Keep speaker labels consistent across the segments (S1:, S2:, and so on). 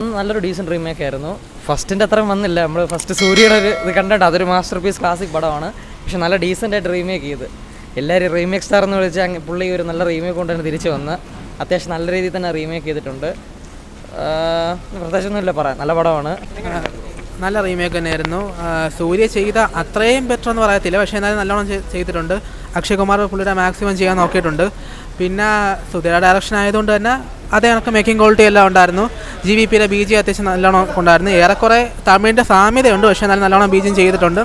S1: നല്ലൊരു decent remake ആയിരുന്നു. ഫസ്റ്റിൻ്റെ അത്രയും വന്നില്ല. നമ്മൾ ഫസ്റ്റ് സൂര്യയുടെ ഒരു ഇത് കണ്ടിട്ട് അതൊരു മാസ്റ്റർ പീസ് ക്ലാസിക് പടമാണ്. പക്ഷെ നല്ല ഡീസൻ്റായിട്ട് റീമേക്ക് ചെയ്ത് എല്ലാവരും റീമേക്ക് സ്റ്റാർ എന്ന് വിളിച്ചാൽ പുള്ളി ഒരു നല്ല റീമേക്ക് കൊണ്ട് തന്നെ തിരിച്ചു വന്ന് അത്യാവശ്യം നല്ല രീതിയിൽ തന്നെ റീമേക്ക് ചെയ്തിട്ടുണ്ട്. പ്രത്യേകിച്ചൊന്നുമില്ല പറയാൻ, നല്ല പടമാണ്.
S2: നല്ല റീമേക്ക് തന്നെയായിരുന്നു. സൂര്യ ചെയ്ത അത്രയും ബെറ്റർ എന്ന് പറയത്തില്ല, പക്ഷേ എന്നാലും നല്ലോണം ചെയ്തിട്ടുണ്ട്. അക്ഷയ് കുമാർ പുള്ളിയുടെ മാക്സിമം ചെയ്യാൻ നോക്കിയിട്ടുണ്ട്. പിന്നെ സുധീര ഡയറക്ഷൻ ആയതുകൊണ്ട് തന്നെ അതേ കണക്ക് മേക്കിംഗ് ക്വാളിറ്റി എല്ലാം ഉണ്ടായിരുന്നു. GVPയുടെ BG അത്യാവശ്യം നല്ലോണം ഉണ്ടായിരുന്നു. ഏറെക്കുറെ തമിഴിൻ്റെ സാമ്യതയുണ്ട്, പക്ഷേ എന്നാലും നല്ലോണം BG ചെയ്തിട്ടുണ്ട്.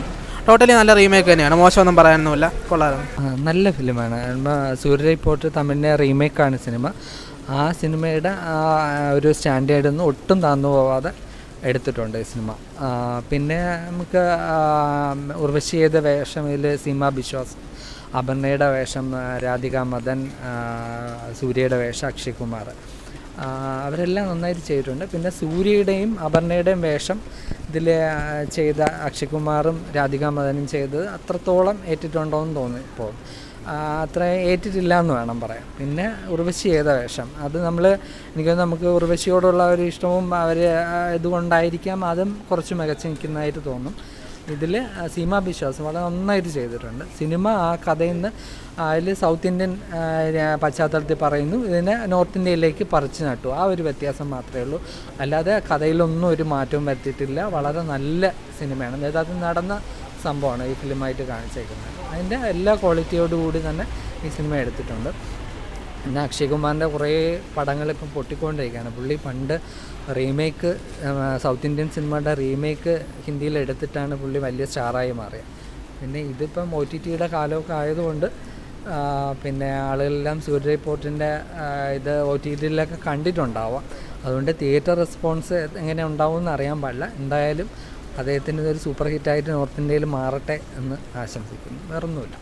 S2: ടോട്ടലി നല്ല റീമേക്ക് തന്നെയാണ്, മോശമൊന്നും പറയാനൊന്നുമില്ല, കൊള്ളായിരുന്നു.
S3: നല്ല ഫിലിമാണ്. സൂര്യ റിപ്പോർട്ട് തമിഴിൻ്റെ റീമേക്കാണ് സിനിമ. ആ സിനിമയുടെ ഒരു സ്റ്റാൻഡേർഡിൽ ഒട്ടും താന്നു പോവാതെ എടുത്തിട്ടുണ്ട് ഈ സിനിമ. പിന്നെ നമുക്ക് ഉർവശി ചെയ്ത വേഷമിൽ സീമ ബിശ്വാസ്, അപർണയുടെ വേഷം രാധിക മദൻ, സൂര്യയുടെ വേഷം അക്ഷയ് കുമാർ, അവരെല്ലാം നന്നായിട്ട് ചെയ്തിട്ടുണ്ട്. പിന്നെ സൂര്യയുടെയും അപർണയുടെയും വേഷം ഇതിൽ ചെയ്ത അക്ഷയ് കുമാറും രാധിക മദനും ചെയ്തത് അത്രത്തോളം ഏറ്റിട്ടുണ്ടോ എന്ന് തോന്നി. ഇപ്പോൾ അത്ര ഏറ്റിട്ടില്ല എന്ന് വേണം പറയാൻ. പിന്നെ ഉർവശി ചെയ്ത വേഷം അത് നമുക്ക് ഉർവശിയോടുള്ള ഒരു ഇഷ്ടവും അവർ ഇതുകൊണ്ടായിരിക്കാം അതും കുറച്ച് മികച്ച് നിൽക്കുന്നതായിട്ട് തോന്നും. ഇതിൽ സീമ ബിശ്വാസ് വളരെ നന്നായിട്ട് ചെയ്തിട്ടുണ്ട്. സിനിമ ആ കഥയിൽ നിന്ന് അതിൽ സൗത്ത് ഇന്ത്യൻ പശ്ചാത്തലത്തിൽ പറയുന്നു, ഇതിനെ നോർത്ത് ഇന്ത്യയിലേക്ക് പറിച്ചു നട്ടു. ആ ഒരു വ്യത്യാസം മാത്രമേ ഉള്ളൂ. അല്ലാതെ കഥയിലൊന്നും ഒരു മാറ്റവും വരുത്തിയിട്ടില്ല. വളരെ നല്ല സിനിമയാണ്. അതായത് അത് നടന്ന സംഭവമാണ് ഈ ഫിലിമായിട്ട് കാണിച്ചേക്കുന്നത്. അതിൻ്റെ എല്ലാ ക്വാളിറ്റിയോടുകൂടി തന്നെ ഈ സിനിമ എടുത്തിട്ടുണ്ട്. പിന്നെ അക്ഷയ് കുമാറിൻ്റെ കുറേ പടങ്ങളിപ്പം പൊട്ടിക്കൊണ്ടിരിക്കുകയാണ്. പുള്ളി പണ്ട് റീമേക്ക് സൗത്ത് ഇന്ത്യൻ സിനിമയുടെ റീമേക്ക് ഹിന്ദിയിൽ എടുത്തിട്ടാണ് പുള്ളി വലിയ സ്റ്റാറായി മാറിയത്. പിന്നെ ഇതിപ്പം OTTയുടെ കാലമൊക്കെ ആയതുകൊണ്ട് പിന്നെ ആളുകളെല്ലാം സൂര്യ റിപ്പോർട്ടിൻ്റെ ഇത് OTTയിലൊക്കെ കണ്ടിട്ടുണ്ടാവാം. അതുകൊണ്ട് തിയേറ്റർ റെസ്പോൺസ് എങ്ങനെ ഉണ്ടാവും എന്ന് അറിയാൻ പാടില്ല. എന്തായാലും അദ്ദേഹത്തിൻ്റെ ഒരു സൂപ്പർ ഹിറ്റായിട്ട് നോർത്ത് ഇന്ത്യയിൽ മാറട്ടെ എന്ന് ആശംസിക്കുന്നു. വേറൊന്നുമില്ല.